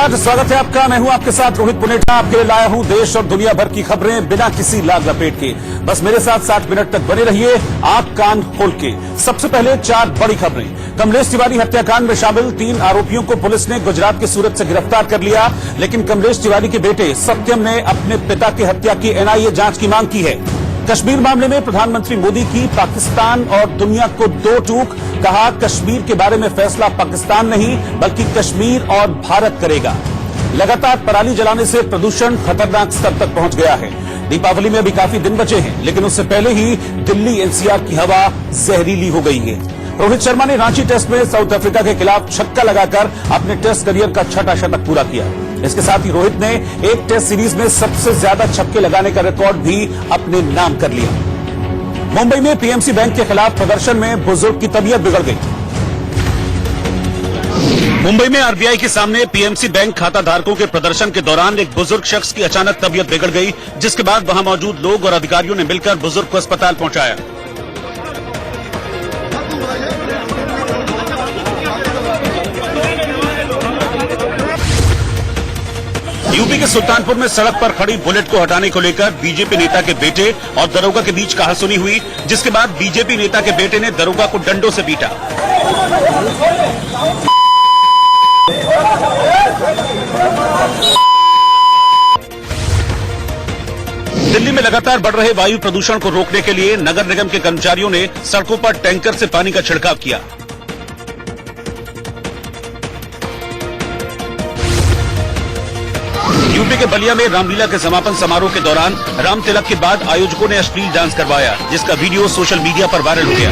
नमस्कार, स्वागत है आपका। मैं हूं आपके साथ रोहित पुनेटा। आपके लिए लाया हूं देश और दुनिया भर की खबरें बिना किसी लाग लपेट के। बस मेरे साथ 60 मिनट तक बने रहिए, आंख कान खोल के। सबसे पहले 4 बड़ी खबरें। कमलेश तिवारी हत्याकांड में शामिल 3 आरोपियों को पुलिस ने गुजरात के सूरत से गिरफ्तार कर लिया, लेकिन कमलेश तिवारी के बेटे सत्यम ने अपने पिता की हत्या की एनआईए जांच की मांग की है। कश्मीर मामले में प्रधानमंत्री मोदी की पाकिस्तान और दुनिया को 2 टूक। कहा, कश्मीर के बारे में फैसला पाकिस्तान नहीं बल्कि कश्मीर और भारत करेगा। लगातार पराली जलाने से प्रदूषण खतरनाक स्तर तक पहुंच गया है। दीपावली में अभी काफी दिन बचे हैं, लेकिन उससे पहले ही दिल्ली एनसीआर की हवा जहरीली हो गई है। रोहित शर्मा ने रांची टेस्ट में साउथ अफ्रीका के खिलाफ छक्का लगाकर अपने टेस्ट करियर का 6वां शतक पूरा किया। इसके साथ ही रोहित ने एक टेस्ट सीरीज में सबसे ज्यादा छक्के लगाने का रिकॉर्ड भी अपने नाम कर लिया। मुंबई में पीएमसी बैंक के खिलाफ प्रदर्शन में बुजुर्ग की तबीयत बिगड़ गई। मुंबई में आरबीआई के सामने पीएमसी बैंक खाता धारकों के प्रदर्शन के दौरान एक बुजुर्ग शख्स की अचानक तबीयत बिगड़ गई, जिसके बाद वहां मौजूद लोग और अधिकारियों ने मिलकर बुजुर्ग को अस्पताल पहुंचाया। यूपी के सुल्तानपुर में सड़क पर खड़ी बुलेट को हटाने को लेकर बीजेपी नेता के बेटे और दरोगा के बीच कहासुनी हुई, जिसके बाद बीजेपी नेता के बेटे ने दरोगा को डंडों से पीटा। दिल्ली में लगातार बढ़ रहे वायु प्रदूषण को रोकने के लिए नगर निगम के कर्मचारियों ने सड़कों पर टैंकर से पानी का छिड़काव किया। यूपी के बलिया में रामलीला के समापन समारोह के दौरान राम तिलक के बाद आयोजकों ने अश्लील डांस करवाया, जिसका वीडियो सोशल मीडिया पर वायरल हो गया।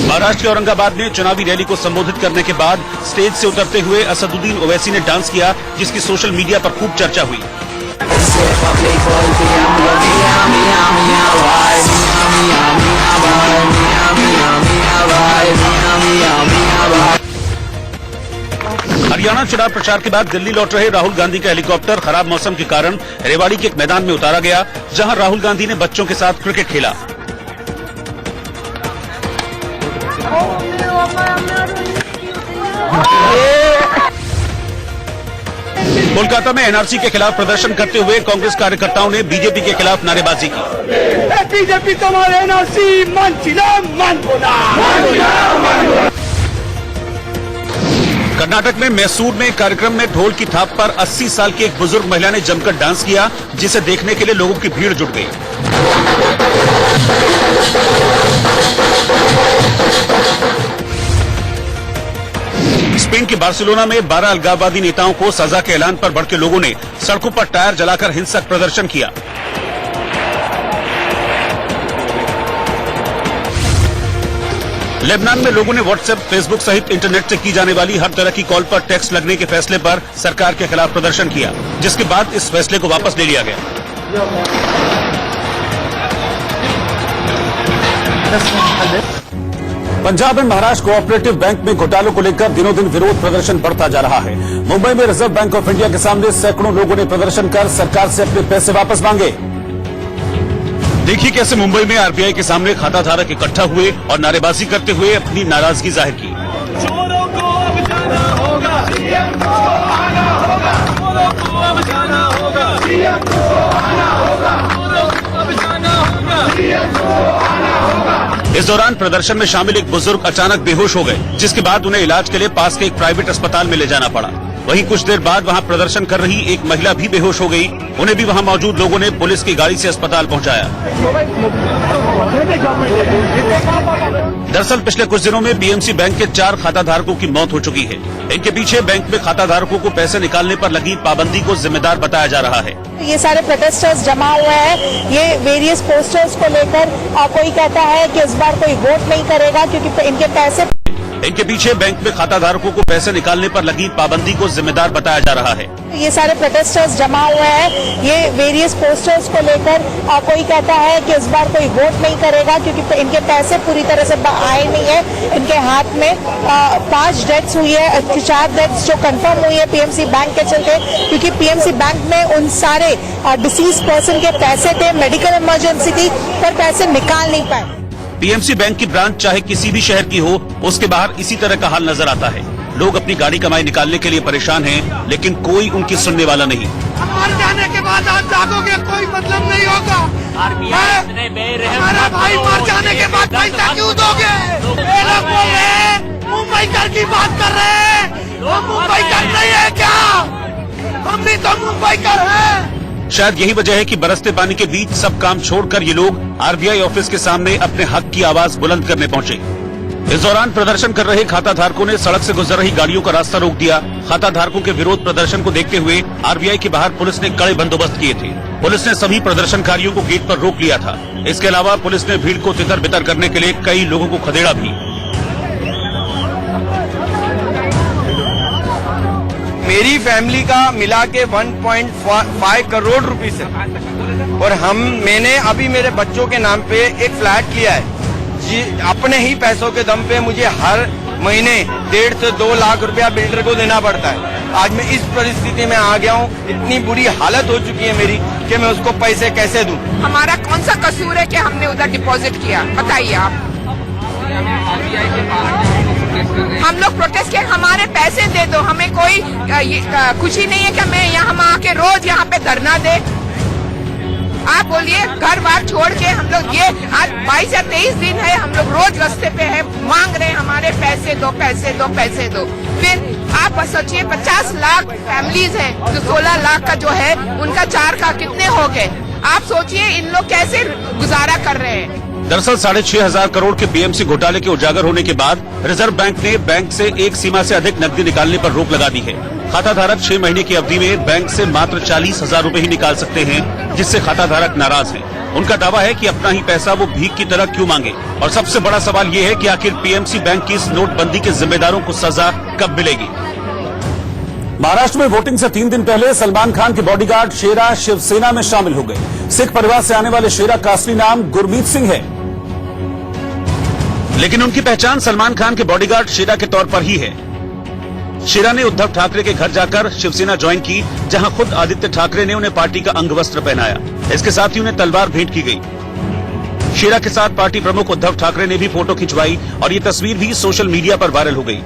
महाराष्ट्र के औरंगाबाद में चुनावी रैली को संबोधित करने के बाद स्टेज से उतरते हुए असदुद्दीन ओवैसी ने डांस किया, जिसकी सोशल मीडिया पर खूब चर्चा हुई। हरियाणा चुनाव प्रचार के बाद दिल्ली लौट रहे राहुल गांधी का हेलीकॉप्टर खराब मौसम के कारण रेवाड़ी के एक मैदान में उतारा गया, जहां राहुल गांधी ने बच्चों के साथ क्रिकेट खेला। कोलकाता में एनआरसी के खिलाफ प्रदर्शन करते हुए कांग्रेस कार्यकर्ताओं ने बीजेपी के खिलाफ नारेबाजी की। बीजेपी तुम्हारे एनआरसी मान कर्नाटक में मैसूर में कार्यक्रम में ढोल की थाप पर 80 साल की एक बुजुर्ग महिला ने जमकर डांस किया, जिसे देखने के लिए लोगों की भीड़ जुट गई। स्पेन के बार्सिलोना में 12 अलगाववादी नेताओं को सजा के ऐलान पर भड़के लोगों ने सड़कों पर टायर जलाकर हिंसक प्रदर्शन किया। लेबनान में लोगों ने व्हाट्सएप, फेसबुक सहित इंटरनेट से की जाने वाली हर तरह की कॉल पर टैक्स लगने के फैसले पर सरकार के खिलाफ प्रदर्शन किया, जिसके बाद इस फैसले को वापस ले लिया गया। Punjab and Maharashtra cooperative bank में घोटालों को लेकर दिनों दिन विरोध प्रदर्शन बढ़ता जा रहा है। मुंबई में रिजर्व बैंक ऑफ इंडिया के सामने सैकड़ों लोगों ने प्रदर्शन कर सरकार से अपने पैसे वापस मांगे। देखिए कैसे मुंबई में आरबीआई के सामने खाता धारक इकट्ठा हुए और नारेबाजी करते हुए अपनी नाराजगी जाहिर की। चोरों को अब जाना होगा, सीएम को आना होगा, चोरों को अब जाना होगा, सीएम को आना होगा, चोरों को अब जाना होगा, सीएम को आना होगा। इस दौरान प्रदर्शन में शामिल एक बुजुर्ग अचानक बेहोश हो गए, जिसके बाद उन्हें इलाज के लिए पास के एक प्राइवेट अस्पताल में ले जाना पड़ा। वहीं कुछ देर बाद वहां प्रदर्शन कर रही एक महिला भी बेहोश हो गई। उन्हें भी वहां मौजूद लोगों ने पुलिस की गाड़ी से अस्पताल पहुंचाया। दरअसल पिछले कुछ दिनों में पीएमसी बैंक के 4 खाताधारकों की मौत हो चुकी है। इनके पीछे बैंक में खाताधारकों को पैसे निकालने पर लगी पाबंदी को जिम्मेदार बताया जा रहा है। ये सारे प्रोटेस्टर्स जमा हुए हैं, ये वेरियस पोस्टर्स को लेकर कोई कहता है कि इस बार कोई वोट नहीं करेगा क्योंकि इनके पैसे इनके पीछे बैंक में खाता धारकों को पैसे निकालने पर लगी पाबंदी को जिम्मेदार बताया जा रहा है। ये सारे प्रोटेस्टर्स जमा हुए हैं। ये वेरियस पोस्टर्स को लेकर कोई कहता है कि इस बार कोई वोट नहीं करेगा क्योंकि इनके पैसे पूरी तरह से आए नहीं है इनके हाथ में। 5 डेथ्स हुई है, 4 डेथ्स जो कंफर्म हुई है पीएमसी बैंक के चलते, क्योंकि पीएमसी बैंक में उन सारे डिसीज पर्सन के पैसे थे, मेडिकल इमरजेंसी थी, पर पैसे निकाल नहीं पाए। पीएमसी बैंक की ब्रांच चाहे किसी भी शहर की हो, उसके बाहर इसी तरह का हाल नजर आता है। लोग अपनी गाड़ी कमाई निकालने के लिए परेशान हैं, लेकिन कोई उनकी सुनने वाला नहीं। मर जाने के बाद आप जागोगे, कोई मतलब नहीं होगा। हमारा भाई मर जाने के बाद पैसा क्यों दोगे? ये लोग बोल रहे हैं मुंबई कर की बात कर रहे हैं, वो मुंबई कर नहीं है क्या? हम भी तो मुंबई कर है। शायद यही वजह है कि बरसते पानी के बीच सब काम छोड़कर ये लोग आरबीआई ऑफिस के सामने अपने हक की आवाज बुलंद करने पहुंचे। इस दौरान प्रदर्शन कर रहे खाता धारकों ने सड़क से गुजर रही गाड़ियों का रास्ता रोक दिया। खाता धारकों के विरोध प्रदर्शन को देखते हुए आरबीआई के बाहर पुलिस ने कड़े बंदोबस्त किए थे। पुलिस ने सभी प्रदर्शनकारियों को गेट पर रोक लिया था। इसके अलावा पुलिस ने भीड़ को तितर बितर करने के लिए कई लोगों को खदेड़ा भी। मेरी फैमिली का मिला के 1.5 करोड़ रुपीस है और मैंने अभी मेरे बच्चों के नाम पे एक फ्लैट लिया है जी। अपने ही पैसों के दम पे मुझे हर महीने 1.5 से 2 लाख रुपया बिल्डर को देना पड़ता है। आज मैं इस परिस्थिति में आ गया हूँ, इतनी बुरी हालत हो चुकी है मेरी कि मैं उसको पैसे कैसे दूं। हमारा कौन सा कसूर है कि हमने उधर डिपॉजिट किया, बताइए आप। हम लोग प्रोटेस्ट किए, हमारे पैसे दे दो, हमें कोई खुशी नहीं है कि मैं यहाँ आके रोज यहाँ पे धरना दे। आप बोलिए घर बार छोड़ के हम लोग ये आज 22 या 23 दिन है, हम लोग रोज रास्ते पे है, मांग रहे हैं हमारे पैसे दो, पैसे दो, पैसे दो। फिर आप सोचिए 50 लाख फैमिलीज है, जो 16 लाख का जो है उनका 4 का कितने हो गए। आप सोचिए इन लोग कैसे गुजारा कर रहे हैं। दरअसल 6,500 करोड़ के पीएमसी घोटाले के उजागर होने के बाद रिजर्व बैंक ने बैंक से एक सीमा से अधिक नकदी निकालने पर रोक लगा दी है। खाता धारक 6 महीने की अवधि में बैंक से मात्र 40,000 रूपए ही निकाल सकते हैं, जिससे खाता धारक नाराज हैं। उनका दावा है कि अपना ही पैसा वो भीख की तरह क्यों मांगे। और सबसे बड़ा सवाल ये है कि आखिर पीएमसी बैंक की इस नोटबंदी के जिम्मेदारों को सजा कब मिलेगी। महाराष्ट्र में वोटिंग से 3 दिन पहले सलमान खान के बॉडीगार्ड शेरा शिवसेना में शामिल हो गए। सिख परिवार से आने वाले शेरा का असली नाम गुरमीत सिंह है, लेकिन उनकी पहचान सलमान खान के बॉडीगार्ड शेरा के तौर पर ही है। शेरा ने उद्धव ठाकरे के घर जाकर शिवसेना ज्वाइन की, जहां खुद आदित्य ठाकरे ने उन्हें पार्टी का अंग वस्त्र पहनाया। इसके साथ ही उन्हें तलवार भेंट की गई। शेरा के साथ पार्टी प्रमुख उद्धव ठाकरे ने भी फोटो खिंचवाई और ये तस्वीर भी सोशल मीडिया पर वायरल हो गई।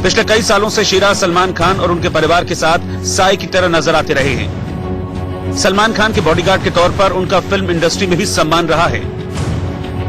पिछले कई सालों से शेरा सलमान खान और उनके परिवार के साथ साए की तरह नजर आते रहे हैं। सलमान खान के बॉडीगार्ड के तौर पर उनका फिल्म इंडस्ट्री में भी सम्मान रहा है।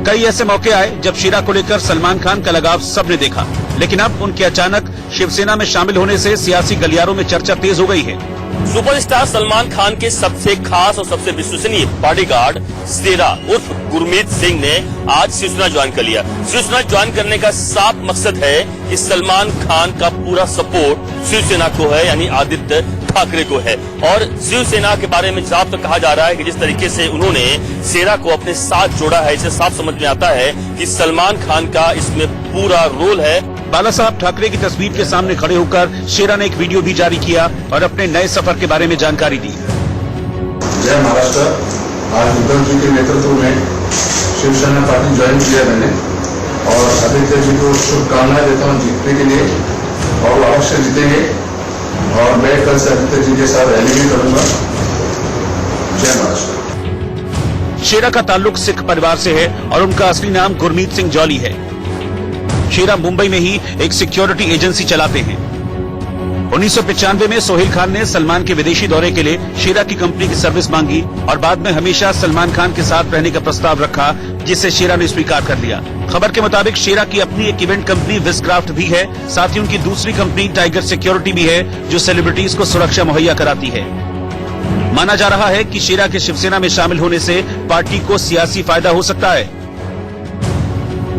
कई ऐसे मौके आए जब शेरा को लेकर सलमान खान का लगाव सबने देखा, लेकिन अब उनके अचानक शिवसेना में शामिल होने से सियासी गलियारों में चर्चा तेज हो गई है। सुपरस्टार सलमान खान के सबसे खास और सबसे विश्वसनीय बॉडीगार्ड शेरा उर्फ गुरमीत सिंह ने आज शिवसेना ज्वाइन कर लिया। शिवसेना ज्वाइन करने का साफ मकसद है कि सलमान खान का पूरा सपोर्ट शिवसेना को है, यानी आदित्य ठाकरे को है। और शिवसेना के बारे में साफ तो कहा जा रहा है कि जिस तरीके से उन्होंने शेरा को अपने साथ जोड़ा है, इसे साफ समझ में आता है कि सलमान खान का इसमें पूरा रोल है। बाला साहब ठाकरे की तस्वीर के सामने खड़े होकर शेरा ने एक वीडियो भी जारी किया और अपने नए सफर के बारे में जानकारी दी। जय महाराष्ट्र। आज उद्धव जी के नेतृत्व में शिवसेना पार्टी ज्वाइन किया मैंने और आदित्य जी को शुभकामनाएं देता हूँ जीतने के लिए, और वो अवश्य जीतेंगे। और मैं कल से आदित्य जी के साथ रैली भी करूंगा। जय महाराष्ट्र। शेरा का ताल्लुक सिख परिवार से है और उनका असली नाम गुरमीत सिंह जौली है। शेरा मुंबई में ही एक सिक्योरिटी एजेंसी चलाते हैं। 1995 में सोहेल खान ने सलमान के विदेशी दौरे के लिए शेरा की कंपनी की सर्विस मांगी और बाद में हमेशा सलमान खान के साथ रहने का प्रस्ताव रखा, जिसे शेरा ने स्वीकार कर लिया। खबर के मुताबिक शेरा की अपनी एक इवेंट कंपनी विस्क्राफ्ट भी है, साथ ही उनकी दूसरी कंपनी टाइगर सिक्योरिटी भी है, जो सेलिब्रिटीज को सुरक्षा मुहैया कराती है। माना जा रहा है कि शेरा के शिवसेना में शामिल होने से पार्टी को सियासी फायदा हो सकता है।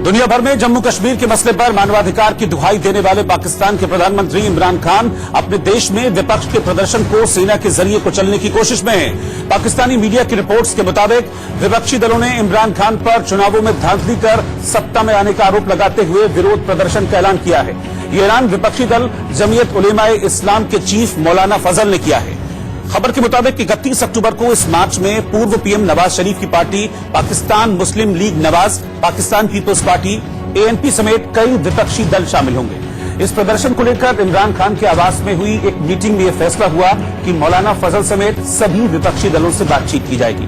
दुनिया भर में जम्मू कश्मीर के मसले पर मानवाधिकार की दुहाई देने वाले पाकिस्तान के प्रधानमंत्री इमरान खान अपने देश में विपक्ष के प्रदर्शन को सेना के जरिए कुचलने की कोशिश में हैं। पाकिस्तानी मीडिया की रिपोर्ट्स के मुताबिक विपक्षी दलों ने इमरान खान पर चुनावों में धांधली कर सत्ता में आने का आरोप लगाते हुए विरोध प्रदर्शन का ऐलान किया है। ये ऐलान विपक्षी दल जमीयत उलेमाए इस्लाम के चीफ मौलाना फजल ने किया है। खबर के मुताबिक 31 अक्टूबर को इस मार्च में पूर्व पीएम नवाज शरीफ की party Pakistan Muslim League Nawaz, Pakistan peoples party, ANP समेत कई विपक्षी दल शामिल होंगे। इस प्रदर्शन को लेकर इमरान खान के आवास में हुई एक मीटिंग में यह फैसला हुआ कि मौलाना फजल समेत सभी विपक्षी दलों से बातचीत की जाएगी।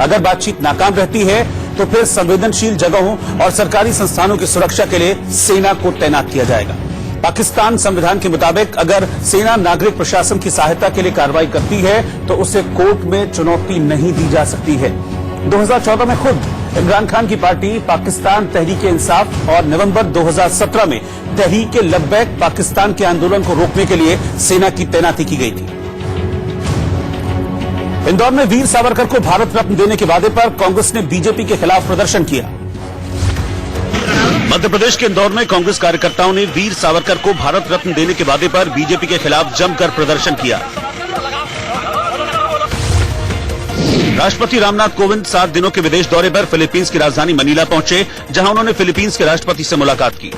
अगर बातचीत नाकाम रहती है तो फिर संवेदनशील जगहों और सरकारी संस्थानों की सुरक्षा के लिए सेना को तैनात किया जाएगा। पाकिस्तान संविधान के मुताबिक अगर सेना नागरिक प्रशासन की सहायता के लिए कार्रवाई करती है तो उसे कोर्ट में चुनौती नहीं दी जा सकती है। 2014 में खुद इमरान खान की पार्टी पाकिस्तान तहरीक-ए-इंसाफ और नवंबर 2017 में तहरीक-ए-लब्बैक पाकिस्तान के आंदोलन को रोकने के लिए सेना की तैनाती की गई थी। इंदौर में वीर सावरकर को भारत रत्न देने के वादे पर कांग्रेस ने बीजेपी के खिलाफ प्रदर्शन किया। मध्य प्रदेश के इंदौर में कांग्रेस कार्यकर्ताओं ने वीर सावरकर को भारत रत्न देने के वादे पर बीजेपी के खिलाफ जमकर प्रदर्शन किया। राष्ट्रपति रामनाथ कोविंद 7 दिनों के विदेश दौरे पर फिलीपींस की राजधानी मनीला पहुंचे, जहां उन्होंने फिलीपींस के राष्ट्रपति से मुलाकात की।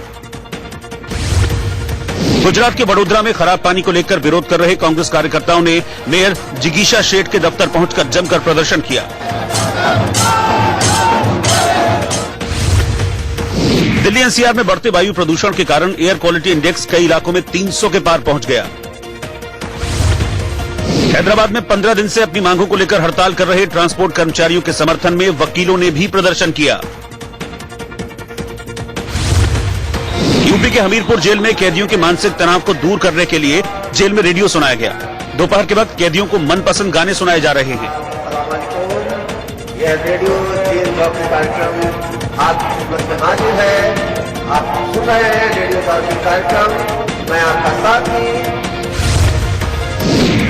गुजरात के वडोदरा में खराब पानी को लेकर विरोध कर रहे कांग्रेस कार्यकर्ताओं ने मेयर जिगीशा शेठ के दफ्तर पहुंचकर जमकर प्रदर्शन किया। दिल्ली एनसीआर में बढ़ते वायु प्रदूषण के कारण एयर क्वालिटी इंडेक्स कई इलाकों में 300 के पार पहुंच गया। हैदराबाद में 15 दिन से अपनी मांगों को लेकर हड़ताल कर रहे ट्रांसपोर्ट कर्मचारियों के समर्थन में वकीलों ने भी प्रदर्शन किया। यूपी के हमीरपुर जेल में कैदियों के मानसिक तनाव को दूर करने के लिए जेल में रेडियो सुनाया गया। दोपहर के वक्त कैदियों को मनपसंद गाने सुनाए जा रहे हैं। यह रेडियो जेल डॉक्टर कार्यक्रम आपकी खिदमत में हाजिर है। आप सुन रहे हैं रेडियो कार्यक्रम, मैं आपका साथी।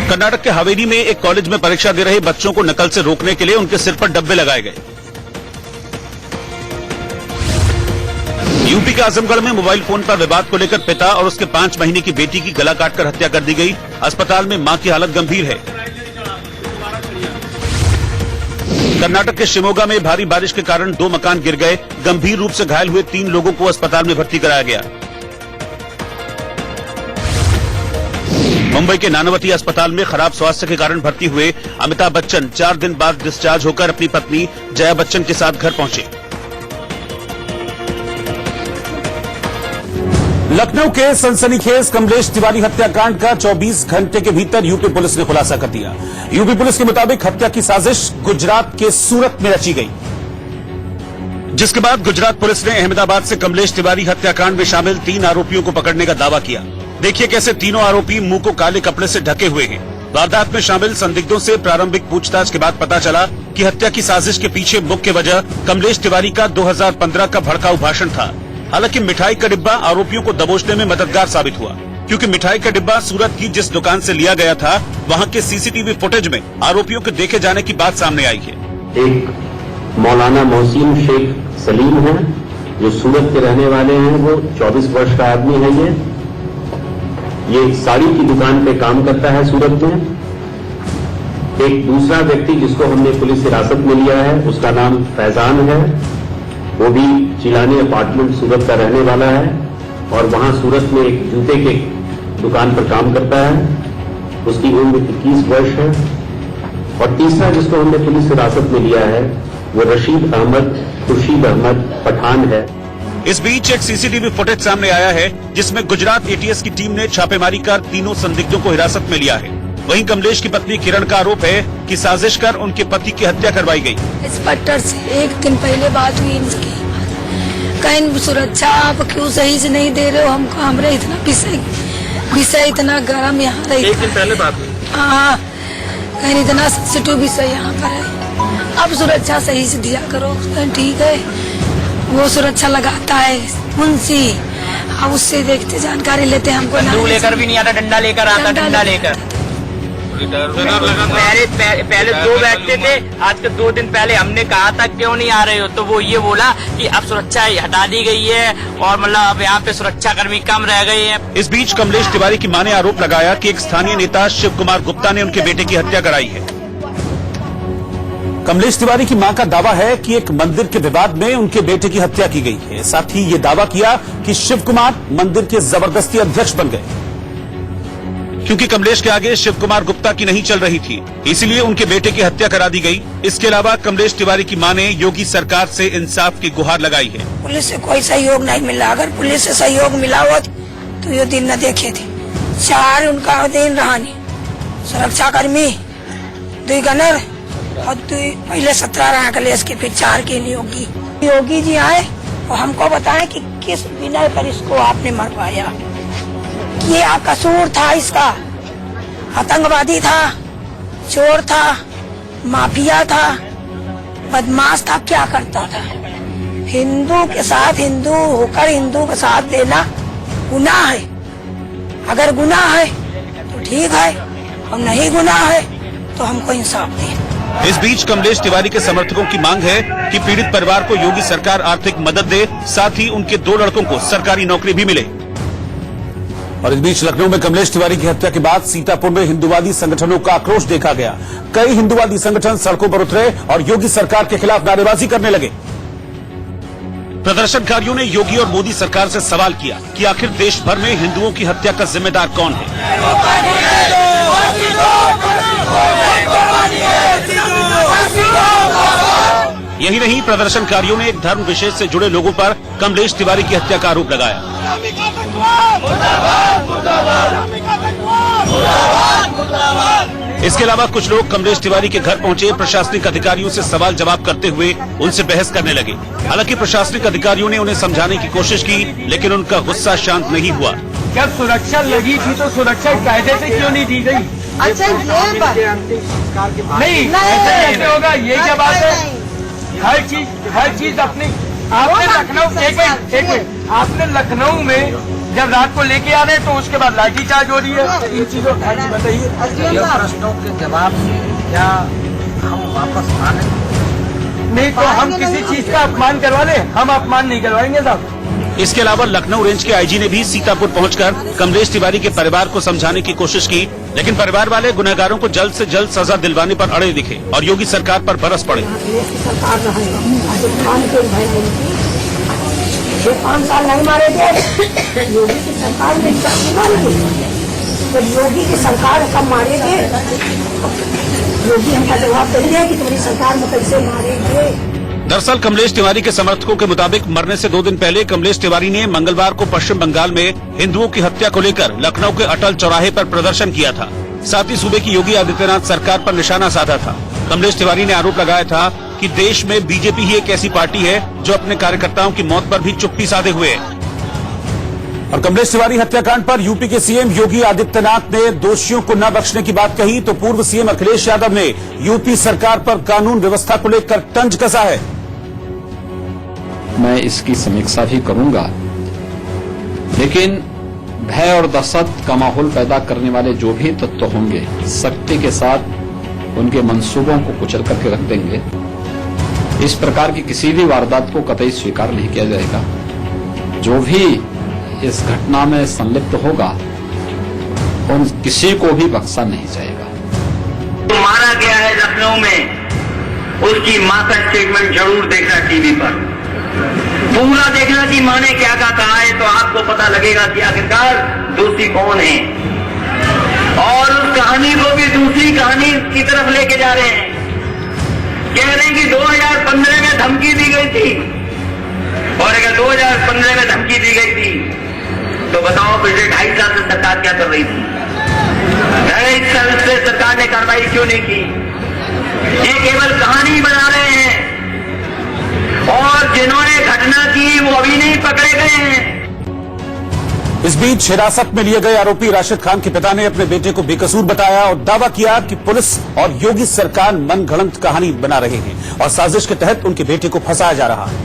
कर्नाटक के हावेरी में एक कॉलेज में परीक्षा दे रहे बच्चों को नकल से रोकने के लिए उनके सिर पर डब्बे लगाए गए। यूपी के आजमगढ़ में मोबाइल फोन पर विवाद को लेकर पिता और उसके 5 महीने की बेटी की गला काटकर हत्या कर दी गई। अस्पताल में मां की हालत गंभीर है। कर्नाटक के शिमोगा में भारी बारिश के कारण 2 मकान गिर गए। गंभीर रूप से घायल हुए 3 लोगों को अस्पताल में भर्ती कराया गया। मुंबई के नानावती अस्पताल में खराब स्वास्थ्य के कारण भर्ती हुए अमिताभ बच्चन 4 दिन बाद डिस्चार्ज होकर अपनी पत्नी जया बच्चन के साथ घर पहुंचे। लखनऊ के सनसनीखेज कमलेश तिवारी हत्याकांड का 24 घंटे के भीतर यूपी पुलिस ने खुलासा कर दिया। यूपी पुलिस के मुताबिक हत्या की साजिश गुजरात के सूरत में रची गई, जिसके बाद गुजरात पुलिस ने अहमदाबाद से कमलेश तिवारी हत्याकांड में शामिल 3 आरोपियों को पकड़ने का दावा किया। देखिए कैसे तीनों आरोपी मुंह को काले कपड़े से ढके हुए हैं। वारदात में शामिल संदिग्धों से प्रारंभिक पूछताछ के बाद पता चला कि हत्या की साजिश के पीछे मुख्य वजह कमलेश तिवारी का 2015 का भड़काऊ भाषण था। हालांकि मिठाई का डिब्बा आरोपियों को दबोचने में मददगार साबित हुआ, क्योंकि मिठाई का डिब्बा सूरत की जिस दुकान से लिया गया था वहां के सीसीटीवी फुटेज में आरोपियों के देखे जाने की बात सामने आई है। एक मौलाना मोहसिन शेख सलीम है जो सूरत के रहने वाले हैं। वो 24 वर्ष का आदमी है। ये साड़ी की दुकान पे काम करता है सूरत में। एक दूसरा व्यक्ति जिसको हमने पुलिस हिरासत में लिया है उसका नाम फैजान है। वो भी चिलानी अपार्टमेंट सूरत का रहने वाला है और वहां सूरत में एक जूते के दुकान पर काम करता है। उसकी उम्र 21 वर्ष है। और तीसरा जिसको हमने पुलिस हिरासत में लिया है वो रशीद अहमद खुर्शीद अहमद पठान है। इस बीच एक सीसीटीवी फुटेज सामने आया है जिसमें गुजरात एटीएस की टीम ने छापेमारी कर तीनों संदिग्धों को हिरासत में लिया है। वहीं कमलेश की पत्नी किरण का आरोप है कि साजिश कर उनके पति की हत्या करवाई गई। इंस्पेक्टर से 1 दिन पहले बात हुई इनकी, कहीं सुरक्षा आप क्यों सही से नहीं दे रहे हो हमको, हमारे इतना विषय इतना गर्म यहाँ रही। 1 दिन पहले बात हुई। हाँ, कहीं इतना सेंसिटिव विषय यहाँ पर है। अब सुरक्षा सही से दिया करो। ठीक है, वो सुरक्षा लगाता है मुंशी, अब उससे देखते जानकारी लेते हमको। लेकर भी नहीं आता, डंडा लेकर आता, डंडा लेकर। पहले 2 बैठते थे, आज के 2 दिन पहले हमने कहा था क्यों नहीं आ रहे हो, तो वो ये बोला कि अब सुरक्षा हटा दी गई है और मतलब अब यहाँ पे सुरक्षा कर्मी कम रह गए हैं। इस बीच कमलेश तिवारी की मां ने आरोप लगाया कि एक स्थानीय नेता शिव कुमार गुप्ता ने उनके बेटे की हत्या कराई है। कमलेश तिवारी की मां का दावा है कि एक मंदिर के विवाद में उनके बेटे की हत्या की गई है। साथ ही ये दावा किया कि शिव कुमार मंदिर के जबरदस्ती अध्यक्ष बन गए, क्योंकि कमलेश के आगे शिव कुमार गुप्ता की नहीं चल रही थी, इसलिए उनके बेटे की हत्या करा दी गई। इसके अलावा कमलेश तिवारी की मां ने योगी सरकार से इंसाफ की गुहार लगाई है। पुलिस से कोई सहयोग नहीं मिला, अगर पुलिस से सहयोग मिला हो तो ये दिन न देखे थे। 4 उनका दिन रहा नहीं, सुरक्षा कर्मी 2 गनर और 2 पहले 17 रहा कलेश के, फिर 4 के योगी जी आए और हमको बताएं कि किस बिना पर इसको आपने मरवाया। ये कसूर था इसका, आतंकवादी था, चोर था, माफिया था, बदमाश था, क्या करता था। हिंदू के साथ हिंदू होकर हिंदू का साथ देना गुनाह है। अगर गुनाह है तो ठीक है और नहीं गुनाह है तो हमको इंसाफ दे। इस बीच कमलेश तिवारी के समर्थकों की मांग है कि पीड़ित परिवार को योगी सरकार आर्थिक मदद दे, साथ ही उनके 2 लड़कों को सरकारी नौकरी भी मिले। और इस बीच लखनऊ में कमलेश तिवारी की हत्या के बाद सीतापुर में हिंदुवादी संगठनों का आक्रोश देखा गया। कई हिंदुवादी संगठन सड़कों पर उतरे और योगी सरकार के खिलाफ नारेबाजी करने लगे। प्रदर्शनकारियों ने योगी और मोदी सरकार से सवाल किया कि आखिर देश भर में हिंदुओं की हत्या का जिम्मेदार कौन है। यही नहीं, प्रदर्शनकारियों ने एक धर्म विशेष से जुड़े लोगों पर कमलेश तिवारी की हत्या का आरोप लगाया। इसके अलावा कुछ लोग कमलेश तिवारी के घर पहुंचे प्रशासनिक अधिकारियों से सवाल जवाब करते हुए उनसे बहस करने लगे। हालांकि प्रशासनिक अधिकारियों ने उन्हें समझाने की कोशिश की, लेकिन उनका गुस्सा शांत नहीं हुआ। जब सुरक्षा लगी थी तो सुरक्षा कायदे से क्यों नहीं दी गई? अच्छा ये बात नहीं, ऐसे होगा, ये क्या बात है? हर चीज अपनी आपने लखनऊ एक मिनट आपने लखनऊ में जब रात को लेके आ रहे तो उसके बाद लाठीचार्ज हो रही है। इन चीजों का बताइए। प्रश्नों के जवाब से क्या हम वापस आने नहीं तो हम किसी चीज का अपमान करवा ले, हम अपमान नहीं करवाएंगे साहब। इसके अलावा लखनऊ रेंज के आईजी ने भी सीतापुर पहुंचकर कमलेश तिवारी के परिवार को समझाने की कोशिश की, लेकिन परिवार वाले गुनहगारों को जल्द से जल्द सजा दिलवाने पर अड़े दिखे और योगी सरकार पर बरस पड़े। 5 साल नहीं मारे थे, योगी की सरकार में योगी की सरकार कब मारे थे, योगी हमका जवाब देंगे कि तुम्हारी सरकार में कैसे मारेंगे। दरअसल कमलेश तिवारी के समर्थकों के मुताबिक मरने से 2 दिन पहले कमलेश तिवारी ने मंगलवार को पश्चिम बंगाल में हिंदुओं की हत्या को लेकर लखनऊ के अटल चौराहे पर प्रदर्शन किया था। साथ ही सूबे की योगी आदित्यनाथ सरकार पर निशाना साधा था। कमलेश तिवारी ने आरोप लगाया था कि देश में बीजेपी ही एक ऐसी पार्टी है जो अपने कार्यकर्ताओं की मौत पर भी चुप्पी साधे हुए है। और कमलेश तिवारी हत्याकांड पर यूपी के सीएम योगी आदित्यनाथ ने दोषियों को न बख्शने की बात कही, तो पूर्व सीएम अखिलेश यादव ने यूपी सरकार पर कानून व्यवस्था को लेकर तंज कसा है। मैं इसकी समीक्षा भी करूंगा, लेकिन भय और दहशत का माहौल पैदा करने वाले जो भी तत्व होंगे, सख्ती के साथ उनके मंसूबों को कुचल करके रख देंगे। इस प्रकार की किसी भी वारदात को कतई स्वीकार नहीं किया जाएगा। जो भी इस घटना में संलिप्त होगा उन किसी को भी बख्शा नहीं जाएगा। तो मारा गया है लखनऊ में, उसकी मां का स्टेटमेंट जरूर देखना टीवी पर, पूरा देखना कि मां ने क्या कहा है, तो आपको पता लगेगा कि आखिरकार दोषी कौन है। और उस कहानी को भी दूसरी कहानी की तरफ लेके जा रहे हैं। कह रहे हैं कि 2015 में धमकी दी गई थी, और अगर 2015 में धमकी दी गई थी तो बताओ पिछले 2.5 साल से सरकार क्या कर रही थी? 2.5 साल से सरकार ने कार्रवाई क्यों नहीं की? ये केवल कहानी बना रहे हैं, और जिन्होंने घटना की वो अभी नहीं पकड़े गए हैं। इस बीच हिरासत में लिए गए आरोपी राशिद खान के पिता ने अपने बेटे को बेकसूर बताया और दावा किया कि पुलिस और योगी सरकार मनगढ़ंत कहानी बना रहे हैं और साजिश के तहत उनके बेटे को फंसाया जा रहा है।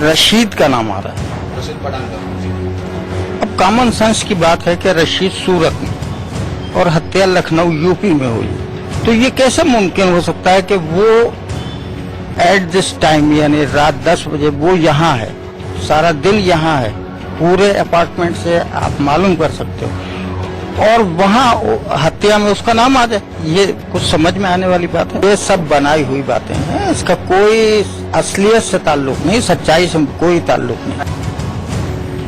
रशीद का नाम आ रहा है। अब कॉमन सेंस की बात है कि रशीद सूरत में और हत्या लखनऊ यूपी में हुई, तो ये कैसे मुमकिन हो सकता है कि वो एट दिस टाइम यानी रात 10 बजे वो यहाँ है, सारा दिन यहाँ है, पूरे अपार्टमेंट से आप मालूम कर सकते हो, और वहाँ हत्या में उसका नाम आ जाए, ये कुछ समझ में आने वाली बात है? ये सब बनाई हुई बातें हैं, इसका कोई असलियत से ताल्लुक नहीं, सच्चाई से कोई ताल्लुक नहीं।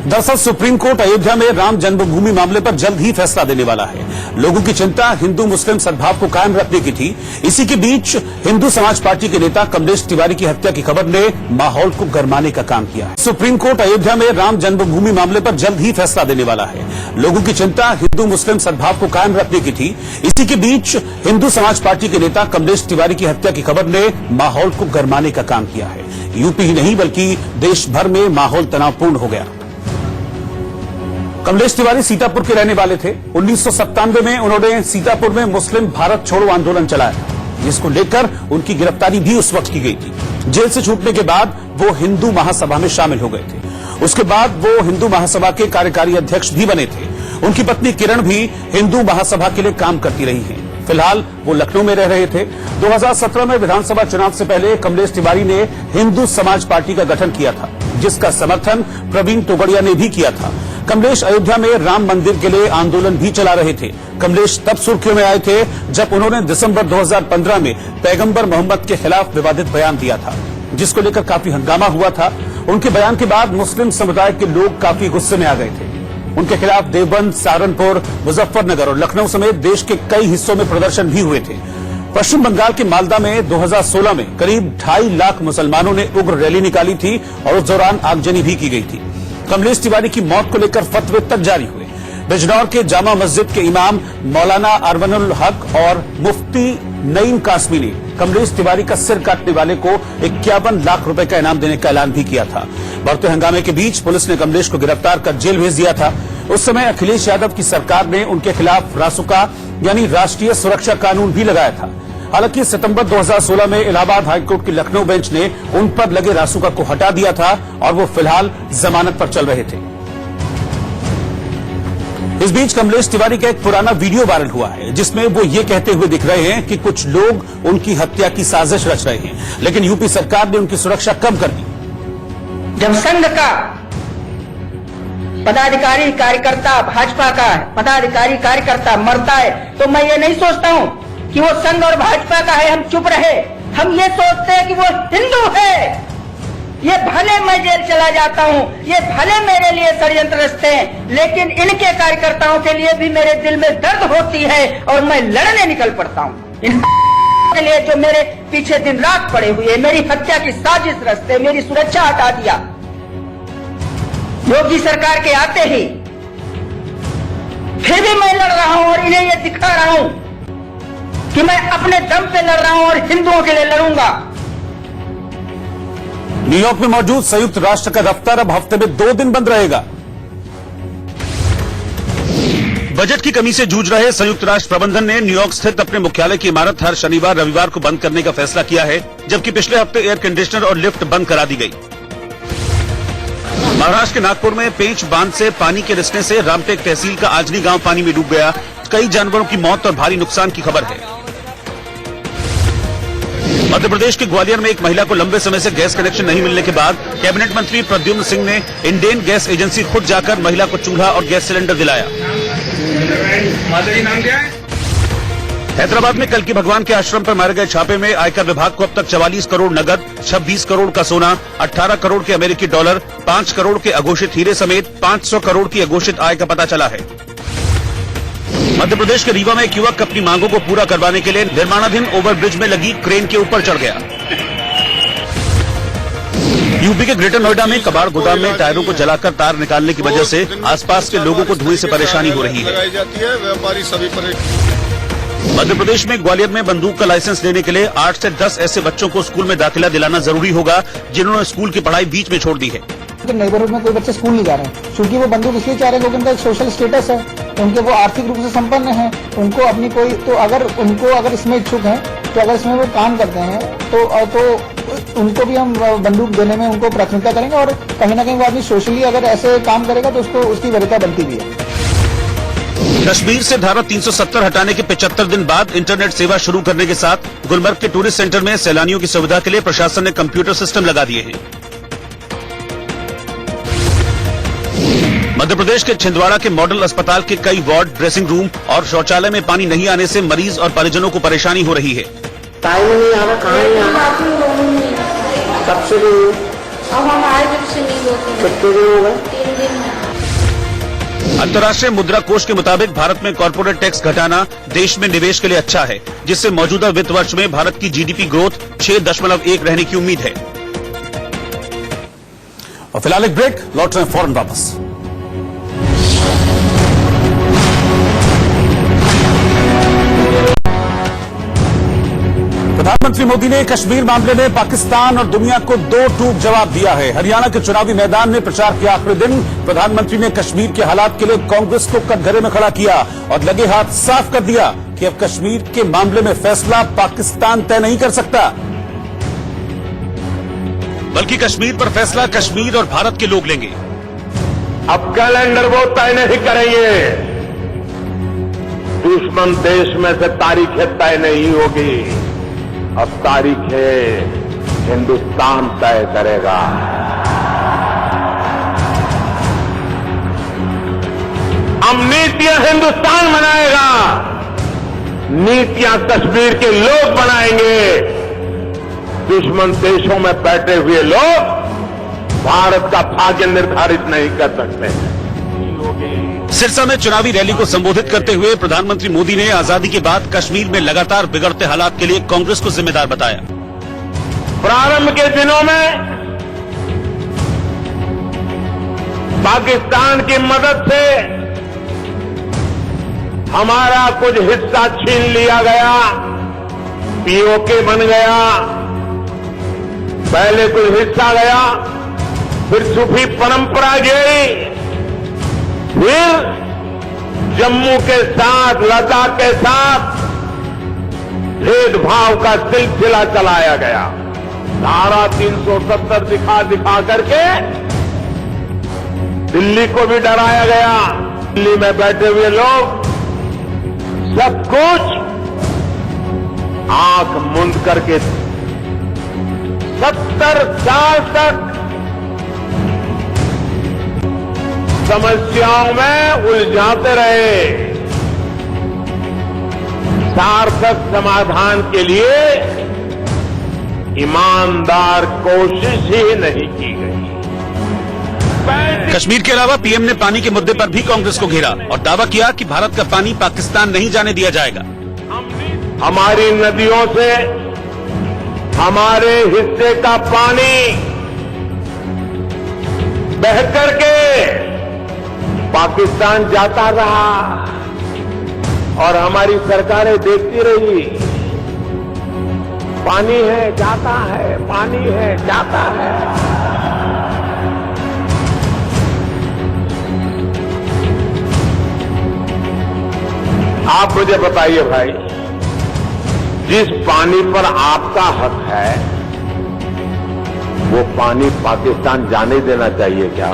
दरअसल सुप्रीम कोर्ट अयोध्या में राम जन्मभूमि मामले पर जल्द ही फैसला देने वाला है। लोगों की चिंता हिंदू मुस्लिम सद्भाव को कायम रखने की थी। इसी के बीच हिंदू समाज पार्टी के नेता कमलेश तिवारी की हत्या की खबर ने माहौल को गरमाने का काम किया है। सुप्रीम कोर्ट अयोध्या में राम जन्मभूमि मामले पर जल्द ही फैसला देने वाला है। लोगों की चिंता हिंदू मुस्लिम सद्भाव को कायम रखने की थी। इसी के बीच हिंदू समाज पार्टी के नेता कमलेश तिवारी की हत्या की खबर ने माहौल को गरमाने का काम किया है। यूपी ही नहीं बल्कि देश भर में माहौल तनावपूर्ण हो गया। कमलेश तिवारी सीतापुर के रहने वाले थे। 1997 में उन्होंने सीतापुर में मुस्लिम भारत छोड़ो आंदोलन चलाया, जिसको लेकर उनकी गिरफ्तारी भी उस वक्त की गई थी। जेल से छूटने के बाद वो हिंदू महासभा में शामिल हो गए थे। उसके बाद वो हिंदू महासभा के कार्यकारी अध्यक्ष भी बने थे। उनकी पत्नी किरण भी हिंदू महासभा के लिए काम करती रही हैं। फिलहाल वो लखनऊ में रह रहे थे। 2017 में विधानसभा चुनाव से पहले कमलेश तिवारी ने हिंदू समाज पार्टी का गठन किया था, जिसका समर्थन प्रवीण तोगड़िया ने भी किया था। कमलेश अयोध्या में राम मंदिर के लिए आंदोलन भी चला रहे थे। कमलेश तब सुर्खियों में आए थे जब उन्होंने दिसंबर 2015 में पैगंबर मोहम्मद के खिलाफ विवादित बयान दिया था, जिसको लेकर काफी हंगामा हुआ था। उनके बयान के बाद मुस्लिम समुदाय के लोग काफी गुस्से में आ गए थे। उनके खिलाफ देवबंद, सहारनपुर, मुजफ्फरनगर और लखनऊ समेत देश के कई हिस्सों में प्रदर्शन भी हुए थे। पश्चिम बंगाल के मालदा में 2016 में करीब 2.5 लाख मुसलमानों ने उग्र रैली निकाली थी और उस दौरान आगजनी भी की गई थी। कमलेश तिवारी की मौत को लेकर फतवे तक जारी हुए। बिजनौर के जामा मस्जिद के इमाम मौलाना अरवनुल हक और मुफ्ती नईम कासमी ने कमलेश तिवारी का सिर काटने वाले को 51 लाख रुपए का इनाम देने का ऐलान भी किया था। बढ़ते हंगामे के बीच पुलिस ने कमलेश को गिरफ्तार कर जेल भेज दिया था। उस समय अखिलेश यादव की सरकार ने उनके खिलाफ रासुका यानी राष्ट्रीय सुरक्षा कानून भी लगाया था। हालांकि सितंबर 2016 में इलाहाबाद हाईकोर्ट की लखनऊ बेंच ने उन पर लगे रासुका को हटा दिया था और वो फिलहाल जमानत पर चल रहे थे। इस बीच कमलेश तिवारी का एक पुराना वीडियो वायरल हुआ है, जिसमें वो ये कहते हुए दिख रहे हैं कि कुछ लोग उनकी हत्या की साजिश रच रहे हैं, लेकिन यूपी सरकार ने उनकी सुरक्षा कम कर दी। जब संघ का पदाधिकारी कार्यकर्ता, भाजपा का पदाधिकारी कार्यकर्ता मरता है तो मैं ये नहीं सोचता हूँ कि वो संघ और भाजपा का है, हम चुप रहे। हम ये सोचते हैं कि वो हिंदू है। ये भले मैं जेल चला जाता हूँ, ये भले मेरे लिए षड्यंत्र रचते हैं, लेकिन इनके कार्यकर्ताओं के लिए भी मेरे दिल में दर्द होती है और मैं लड़ने निकल पड़ता हूँ। इन के लिए जो मेरे पीछे दिन रात पड़े हुए, मेरी हत्या की साजिश रचते, मेरी सुरक्षा हटा दिया। योगी सरकार के आते ही फिर भी मैं लड़ रहा हूँ और इन्हें ये दिखा रहा हूँ कि मैं अपने दम पे लड़ रहा हूं और हिंदुओं के लिए लड़ूंगा। न्यूयॉर्क में मौजूद संयुक्त राष्ट्र का दफ्तर अब हफ्ते में 2 दिन बंद रहेगा। बजट की कमी से जूझ रहे संयुक्त राष्ट्र प्रबंधन ने न्यूयॉर्क स्थित अपने मुख्यालय की इमारत हर शनिवार रविवार को बंद करने का फैसला किया है, जबकि पिछले हफ्ते एयर कंडीशनर और लिफ्ट बंद करा दी गई। महाराष्ट्र के नागपुर में पेंच बांध से पानी के रिसने से रामटेक तहसील का आजनी गांव पानी में डूब गया। कई जानवरों की मौत और भारी नुकसान की खबर है। मध्य प्रदेश के ग्वालियर में एक महिला को लंबे समय से गैस कनेक्शन नहीं मिलने के बाद कैबिनेट मंत्री प्रद्युम्न सिंह ने इंडियन गैस एजेंसी खुद जाकर महिला को चूल्हा और गैस सिलेंडर दिलाया। नाम क्या है? हैदराबाद में कल की भगवान के आश्रम पर मारे गए छापे में आयकर विभाग को अब तक 44 करोड़ नगद, 26 करोड़ का सोना, 18 करोड़ के अमेरिकी डॉलर, 5 करोड़ के अघोषित हीरे समेत 500 करोड़ की अघोषित आय का पता चला है। मध्य प्रदेश के रीवा में एक युवक अपनी मांगों को पूरा करवाने के लिए निर्माणाधीन ओवरब्रिज में लगी क्रेन के ऊपर चढ़ गया। यूपी के ग्रेटर नोएडा में कबाड़ गोदाम में टायरों को जलाकर तार निकालने की वजह से आसपास के लोगों को धुएं से परेशानी हो रही है। मध्य प्रदेश में ग्वालियर में बंदूक का लाइसेंस लेने के लिए 8 से 10 ऐसे बच्चों को स्कूल में दाखिला दिलाना जरूरी होगा जिन्होंने स्कूल की पढ़ाई बीच में छोड़ दी है। नेबरहुड में कोई बच्चे स्कूल नहीं जा रहे हैं क्योंकि वो बंदूक इसलिए चाह रहे हैं क्योंकि उनका एक सोशल स्टेटस है, उनके वो आर्थिक रूप से संपन्न है, उनको अपनी कोई तो अगर इसमें इच्छुक हैं तो अगर इसमें वो काम करते हैं तो उनको भी हम बंदूक देने में उनको प्राथमिकता करेंगे और कहीं ना कहीं वो आदमी सोशली अगर ऐसे काम करेगा तो उसकी वरीयता बनती भी है। कश्मीर से धारा 370 हटाने के 75 दिन बाद इंटरनेट सेवा शुरू करने के साथ गुलमर्ग के टूरिस्ट सेंटर में सैलानियों की सुविधा के लिए प्रशासन ने कंप्यूटर सिस्टम लगा दिए हैं। मध्य प्रदेश के छिंदवाड़ा के मॉडल अस्पताल के कई वार्ड, ड्रेसिंग रूम और शौचालय में पानी नहीं आने से मरीज और परिजनों को परेशानी हो रही है। टाइम नहीं आ रहा, कहाँ नहीं आ रहा, कब से अब हम आए जब से नहीं होते, कितने दिन हो गए? 3 दिन। अंतर्राष्ट्रीय मुद्रा कोष के मुताबिक भारत में कॉर्पोरेट टैक्स घटाना देश में निवेश के लिए अच्छा है, जिससे मौजूदा वित्त वर्ष में भारत की जीडीपी ग्रोथ 6.1 रहने की उम्मीद है। और फिलहाल एक ब्रेक, लौट रहे हैं फौरन वापस। प्रधानमंत्री मोदी ने कश्मीर मामले में पाकिस्तान और दुनिया को 2 टूक जवाब दिया है। हरियाणा के चुनावी मैदान में प्रचार के आखिरी दिन प्रधानमंत्री ने कश्मीर के हालात के लिए कांग्रेस को कटघरे में खड़ा किया और लगे हाथ साफ कर दिया कि अब कश्मीर के मामले में फैसला पाकिस्तान तय नहीं कर सकता, बल्कि कश्मीर पर फैसला कश्मीर और भारत के लोग लेंगे। अब कैलेंडर वो तय नहीं करेंगे, दुश्मन देश में से तारीखें तय नहीं होगी, अब तारीखें हिंदुस्तान तय करेगा। अब नीतियां हिंदुस्तान बनाएगा, नीतियां कश्मीर के लोग बनाएंगे। दुश्मन देशों में बैठे हुए लोग भारत का भाग्य निर्धारित नहीं कर सकते। सिरसा में चुनावी रैली को संबोधित करते हुए प्रधानमंत्री मोदी ने आजादी के बाद कश्मीर में लगातार बिगड़ते हालात के लिए कांग्रेस को जिम्मेदार बताया। प्रारंभ के दिनों में पाकिस्तान की मदद से हमारा कुछ हिस्सा छीन लिया गया, पीओके बन गया, पहले कुछ हिस्सा गया, फिर सूफी परंपरा गई, फिर जम्मू के साथ, लद्दाख के साथ भेदभाव का सिलसिला चलाया गया। धारा 370 दिखा करके दिल्ली को भी डराया गया। दिल्ली में बैठे हुए लोग सब कुछ आंख मूंद करके 70 साल तक समस्याओं में उलझाते रहे, सार्थक समाधान के लिए ईमानदार कोशिश ही नहीं की गई। कश्मीर के अलावा पीएम ने पानी के मुद्दे पर भी कांग्रेस को घेरा और दावा किया कि भारत का पानी पाकिस्तान नहीं जाने दिया जाएगा। हमारी नदियों से हमारे हिस्से का पानी बह करके पाकिस्तान जाता रहा और हमारी सरकारें देखती रही। पानी है जाता है, पानी है जाता है। आप मुझे बताइए भाई, जिस पानी पर आपका हक है वो पानी पाकिस्तान जाने देना चाहिए क्या?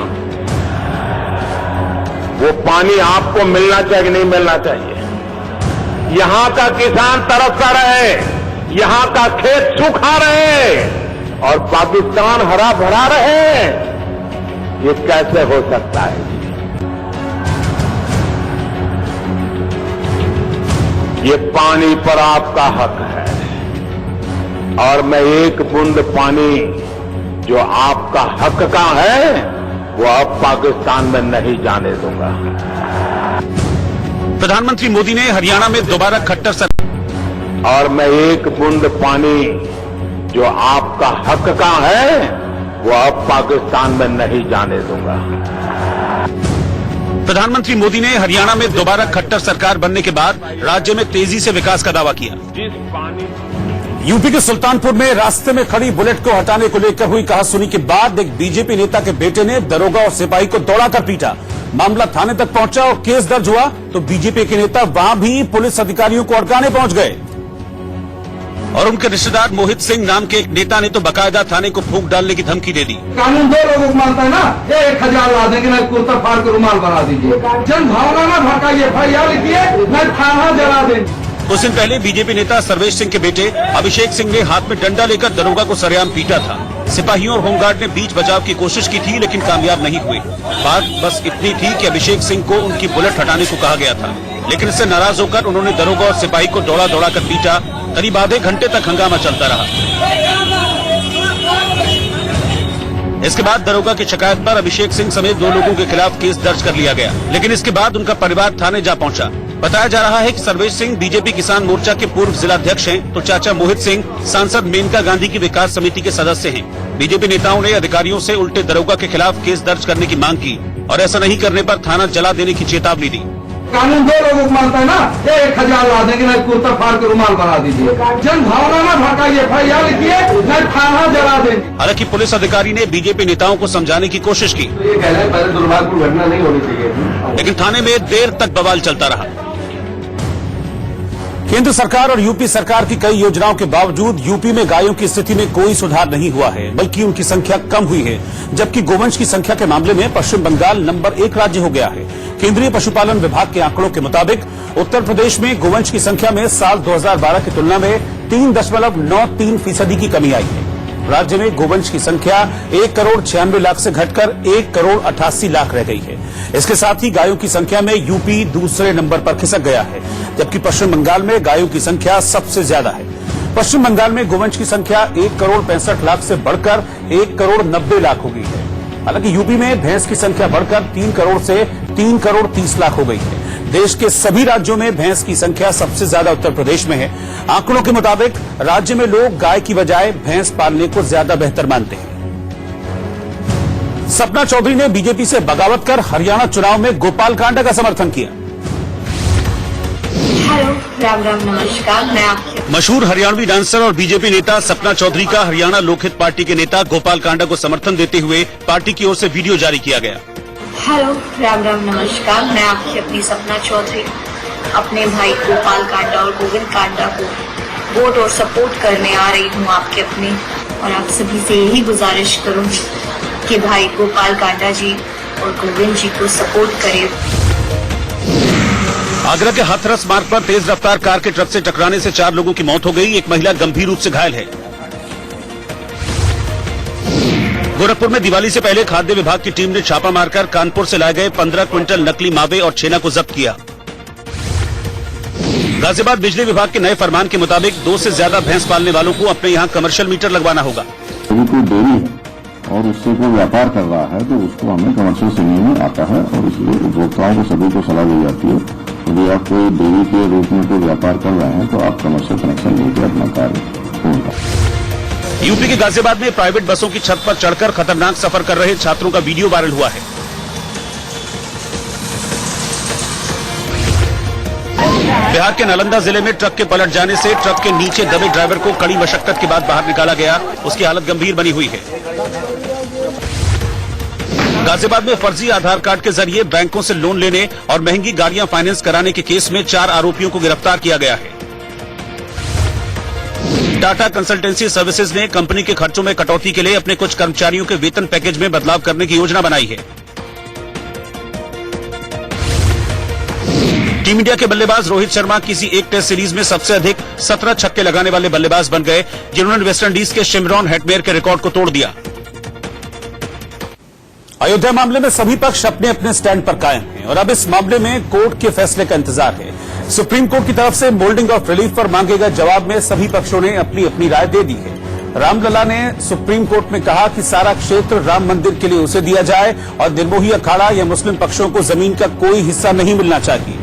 वो पानी आपको मिलना चाहिए कि नहीं मिलना चाहिए? यहां का किसान तरसता रहे, यहां का खेत सूखा रहे और पाकिस्तान हरा भरा रहे, ये कैसे हो सकता है? ये पानी पर आपका हक है और मैं एक बूंद पानी जो आपका हक का है वो अब पाकिस्तान में नहीं जाने दूंगा। प्रधानमंत्री मोदी ने हरियाणा में दोबारा खट्टर सरकार और मैं एक बूंद पानी जो आपका हक का है वो अब पाकिस्तान में नहीं जाने दूंगा। प्रधानमंत्री मोदी ने हरियाणा में दोबारा खट्टर सरकार बनने के बाद राज्य में तेजी से विकास का दावा किया। यूपी के सुल्तानपुर में रास्ते में खड़ी बुलेट को हटाने को लेकर हुई कहासुनी के बाद एक बीजेपी नेता के बेटे ने दरोगा और सिपाही को दौड़ाकर पीटा। मामला थाने तक पहुंचा और केस दर्ज हुआ तो बीजेपी के नेता वहां भी पुलिस अधिकारियों को अड़काने पहुंच गए। और उनके रिश्तेदार मोहित सिंह नाम के एक नेता ने तो बकायदा थाने को फूंक डालने की धमकी दे दी। कानून दो लोगों को मानता है ना, ये 1000 ला देंगे ना, कुर्ता फाड़ के रुमाल बना दीजिए, जन भावना ना भड़काइए, FIR लिखिए, न थाना जला देंगे। कुछ दिन पहले बीजेपी नेता सर्वेश सिंह के बेटे अभिषेक सिंह ने हाथ में डंडा लेकर दरोगा को सरेआम पीटा था। सिपाहियों और होमगार्ड ने बीच बचाव की कोशिश की थी, लेकिन कामयाब नहीं हुए। बात बस इतनी थी कि अभिषेक सिंह को उनकी बुलेट हटाने को कहा गया था, लेकिन इससे नाराज होकर उन्होंने दरोगा और सिपाही को दौड़ा दौड़ा कर पीटा। करीब आधे घंटे तक हंगामा चलता रहा। इसके बाद दरोगा की शिकायत पर अभिषेक सिंह समेत 2 लोगों के खिलाफ केस दर्ज कर लिया गया, लेकिन इसके बाद उनका परिवार थाने जा पहुंचा। बताया जा रहा है कि सर्वेश सिंह बीजेपी किसान मोर्चा के पूर्व जिलाध्यक्ष हैं, तो चाचा मोहित सिंह सांसद मेनका गांधी की विकास समिति के सदस्य हैं। बीजेपी नेताओं ने अधिकारियों से उल्टे दरोगा के खिलाफ केस दर्ज करने की मांग की और ऐसा नहीं करने पर थाना जला देने की चेतावनी दी। कानून दो लोगों को मानता है ना, ये 1000 ला देंगे ना, कुर्ता फाड़ के रुमाल बना दीजिए, जन भावना ना भड़काइए, FIR लिखिए, न थाना जला देंगे। हालांकि पुलिस अधिकारी ने बीजेपी नेताओं को समझाने की कोशिश की, ये कह रहे हैं पहले दुर्भाग्यपूर्ण घटना नहीं होनी चाहिए, लेकिन थाने में देर तक बवाल चलता रहा। केंद्र सरकार और यूपी सरकार की कई योजनाओं के बावजूद यूपी में गायों की स्थिति में कोई सुधार नहीं हुआ है, बल्कि उनकी संख्या कम हुई है, जबकि गोवंश की संख्या के मामले में पश्चिम बंगाल नंबर 1 राज्य हो गया है। केंद्रीय पशुपालन विभाग के आंकड़ों के मुताबिक उत्तर प्रदेश में गोवंश की संख्या में साल 2012 की तुलना में 3.93% की कमी आई है। राज्य में गोवंश की संख्या 1,96,00,000 से घटकर 1,88,00,000 रह गई है। इसके साथ ही गायों की संख्या में यूपी दूसरे नंबर पर खिसक गया है, जबकि पश्चिम बंगाल में गायों की संख्या सबसे ज्यादा है। पश्चिम बंगाल में गोवंश की संख्या 1,65,00,000 से बढ़कर 1,90,00,000 हो गई है। हालांकि यूपी में भैंस की संख्या बढ़कर 3 करोड़ से 3,30,00,000 हो गई है। देश के सभी राज्यों में भैंस की संख्या सबसे ज्यादा उत्तर प्रदेश में है। आंकड़ों के मुताबिक राज्य में लोग गाय की बजाय भैंस पालने को ज्यादा बेहतर मानते हैं। सपना चौधरी ने बीजेपी से बगावत कर हरियाणा चुनाव में गोपाल कांडा का समर्थन किया। हेलो, राम राम, नमस्कार। मैं आपके मशहूर हरियाणवी डांसर और बीजेपी नेता सपना चौधरी का हरियाणा लोकहित पार्टी के नेता गोपाल कांडा को समर्थन देते हुए पार्टी की ओर से वीडियो जारी किया गया। हेलो, राम राम, नमस्कार। मैं आपकी अपनी सपना चौधरी अपने भाई गोपाल कांडा और गोविंद कांडा को वोट और सपोर्ट करने आ रही हूँ आपके अपने, और आप सभी से यही गुजारिश करूँगी कि भाई गोपाल कांडा जी और गोविंद जी को सपोर्ट करें। आगरा के हाथरस मार्ग पर तेज रफ्तार कार के ट्रक से टकराने से 4 लोगों की मौत हो गई। एक महिला गंभीर रूप से घायल है। गोरखपुर में दिवाली से पहले खाद्य विभाग की टीम ने छापा मारकर कानपुर से लाए गए 15 क्विंटल नकली मावे और छेना को जब्त किया। गाजियाबाद बिजली विभाग के नए फरमान के मुताबिक 2 से ज्यादा भैंस पालने वालों को अपने यहाँ कमर्शियल मीटर लगवाना होगा। यदि कोई डेयरी है और उससे कोई व्यापार कर रहा है तो उसको हमें कमर्शियल श्रेणी में आता है, और इसलिए उपभोक्ताओं को सभी को सलाह दी जाती है, यदि आप कोई डेयरी के रूप में कोई व्यापार कर रहे हैं तो आप कमर्शियल कनेक्शन लेकर अपना कार्य होगा। यूपी के गाजियाबाद में प्राइवेट बसों की छत पर चढ़कर खतरनाक सफर कर रहे छात्रों का वीडियो वायरल हुआ है। बिहार के नालंदा जिले में ट्रक के पलट जाने से ट्रक के नीचे दबे ड्राइवर को कड़ी मशक्कत के बाद बाहर निकाला गया। उसकी हालत गंभीर बनी हुई है। गाजियाबाद में फर्जी आधार कार्ड के जरिए बैंकों से लोन लेने और महंगी गाड़ियां फाइनेंस कराने के केस में 4 आरोपियों को गिरफ्तार किया गया है। टाटा कंसल्टेंसी सर्विसेज ने कंपनी के खर्चों में कटौती के लिए अपने कुछ कर्मचारियों के वेतन पैकेज में बदलाव करने की योजना बनाई है। टीम इंडिया के बल्लेबाज रोहित शर्मा किसी एक टेस्ट सीरीज में सबसे अधिक 17 छक्के लगाने वाले बल्लेबाज बन गए, जिन्होंने वेस्टइंडीज के शिमरॉन हेटमेयर के रिकॉर्ड को तोड़ दिया। अयोध्या मामले में सभी पक्ष अपने अपने स्टैंड पर कायम हैं और अब इस मामले में कोर्ट के फैसले का इंतजार है। सुप्रीम कोर्ट की तरफ से मोल्डिंग ऑफ रिलीफ पर मांगे गए जवाब में सभी पक्षों ने अपनी अपनी राय दे दी है। रामलला ने सुप्रीम कोर्ट में कहा कि सारा क्षेत्र राम मंदिर के लिए उसे दिया जाए और निर्मोही अखाड़ा या मुस्लिम पक्षों को जमीन का कोई हिस्सा नहीं मिलना चाहिए।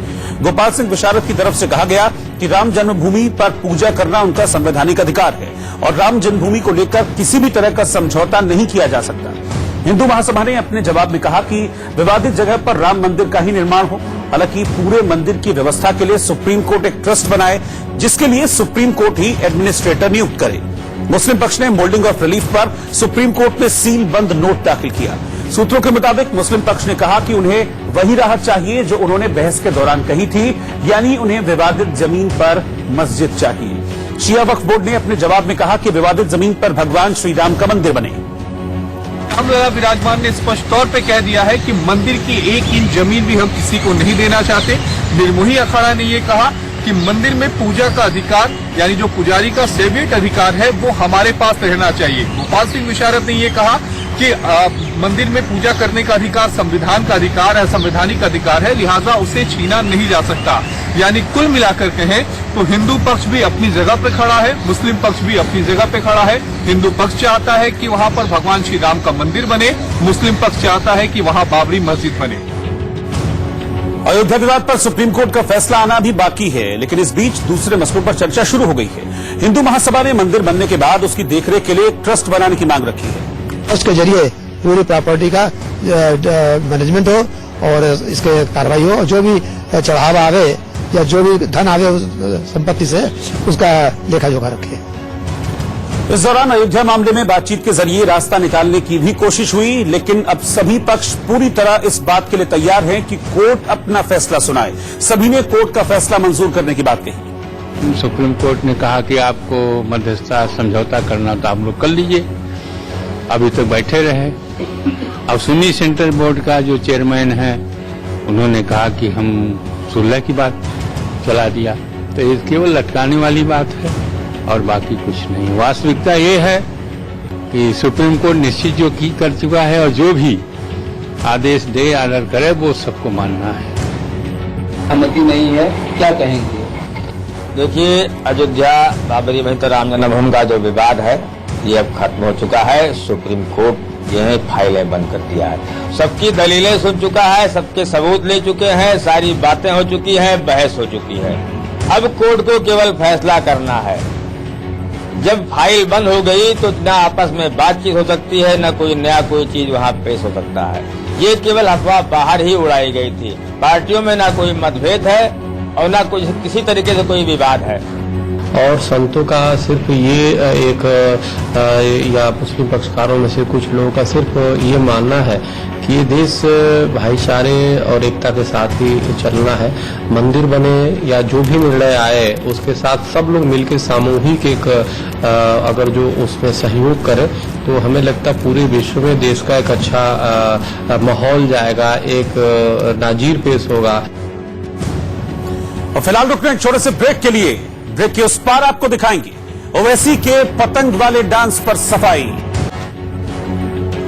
गोपाल सिंह विशारद की तरफ से कहा गया कि राम जन्मभूमि पर पूजा करना उनका संवैधानिक अधिकार है और राम जन्मभूमि को लेकर किसी भी तरह का समझौता नहीं किया जा सकता। हिंदू महासभा ने अपने जवाब में कहा कि विवादित जगह पर राम मंदिर का ही निर्माण हो, हालांकि पूरे मंदिर की व्यवस्था के लिए सुप्रीम कोर्ट एक ट्रस्ट बनाए, जिसके लिए सुप्रीम कोर्ट ही एडमिनिस्ट्रेटर नियुक्त करे। मुस्लिम पक्ष ने मोल्डिंग ऑफ रिलीफ पर सुप्रीम कोर्ट में सील बंद नोट दाखिल किया। सूत्रों के मुताबिक मुस्लिम पक्ष ने कहा कि उन्हें वही राहत चाहिए जो उन्होंने बहस के दौरान कही थी, यानी उन्हें विवादित जमीन पर मस्जिद चाहिए। शिया वक्फ बोर्ड ने अपने जवाब में कहा कि विवादित जमीन पर भगवान श्री राम का मंदिर बने। रामलला विराजमान ने स्पष्ट तौर पे कह दिया है कि मंदिर की 1 इंच जमीन भी हम किसी को नहीं देना चाहते। निर्मोही अखाड़ा ने ये कहा कि मंदिर में पूजा का अधिकार यानी जो पुजारी का सेवियट अधिकार है वो हमारे पास रहना चाहिए। गोपाल सिंह विशारद ने ये कहा कि मंदिर में पूजा करने का अधिकार संविधान का अधिकार है, संवैधानिक अधिकार है, लिहाजा उसे छीना नहीं जा सकता। यानी कुल मिलाकर कहें तो हिंदू पक्ष भी अपनी जगह पे खड़ा है, मुस्लिम पक्ष भी अपनी जगह पे खड़ा है। हिंदू पक्ष चाहता है कि वहां पर भगवान श्री राम का मंदिर बने, मुस्लिम पक्ष चाहता है कि वहां बाबरी मस्जिद बने। अयोध्या विवाद पर सुप्रीम कोर्ट का फैसला आना भी बाकी है, लेकिन इस बीच दूसरे मसलों पर चर्चा शुरू हो गई है। हिंदू महासभा ने मंदिर बनने के बाद उसकी देखरेख के लिए एक ट्रस्ट बनाने की मांग रखी है। ट्रस्ट के जरिए पूरी प्रॉपर्टी का मैनेजमेंट हो और इसके कार्रवाई हो, जो भी चढ़ावा आवे या जो भी धन आवे उस संपत्ति से उसका लेखा जोखा रखे। इस दौरान अयोध्या मामले में बातचीत के जरिए रास्ता निकालने की भी कोशिश हुई, लेकिन अब सभी पक्ष पूरी तरह इस बात के लिए तैयार हैं कि कोर्ट अपना फैसला सुनाए। सभी ने कोर्ट का फैसला मंजूर करने की बात कही। सुप्रीम कोर्ट ने कहा कि आपको मध्यस्थता समझौता करना तो आप लोग कर लीजिए, अभी तक बैठे रहे। अब सुन्नी सेंट्रल बोर्ड का जो चेयरमैन है उन्होंने कहा कि हम सुलह की बात चला दिया, तो ये केवल लटकाने वाली बात है और बाकी कुछ नहीं। वास्तविकता ये है कि सुप्रीम कोर्ट निश्चित जो की कर चुका है और जो भी आदेश दे ऑर्डर करे वो सबको मानना है। सहमति नहीं है, क्या कहेंगे? देखिए, अयोध्या बाबरी मस्जिद राम जन्मभूमि का जो विवाद है ये अब खत्म हो चुका है। सुप्रीम कोर्ट ये फाइलें बंद कर दिया है, सबकी दलीलें सुन चुका है, सबके सबूत ले चुके हैं, सारी बातें हो चुकी हैं, बहस हो चुकी है। अब कोर्ट को केवल फैसला करना है। जब फाइल बंद हो गई तो न आपस में बातचीत हो सकती है, न कोई नया कोई चीज वहाँ पेश हो सकता है। ये केवल अफवाह बाहर ही उड़ाई गई थी। पार्टियों में न कोई मतभेद है और न कोई किसी तरीके से कोई विवाद है। और संतों का सिर्फ ये एक या मुस्लिम पक्षकारों में से कुछ लोगों का सिर्फ ये मानना है कि ये देश भाईचारे और एकता के साथ ही चलना है। मंदिर बने या जो भी निर्णय आए उसके साथ सब लोग मिलकर सामूहिक एक अगर जो उसमें सहयोग करे तो हमें लगता है पूरे विश्व में देश का एक अच्छा माहौल जाएगा, एक नाजीर पेश होगा। और फिलहाल रुकने एक छोटे से ब्रेक के लिए। ब्रेक के उस पार आपको दिखाएंगे ओवैसी के पतंग वाले डांस पर सफाई।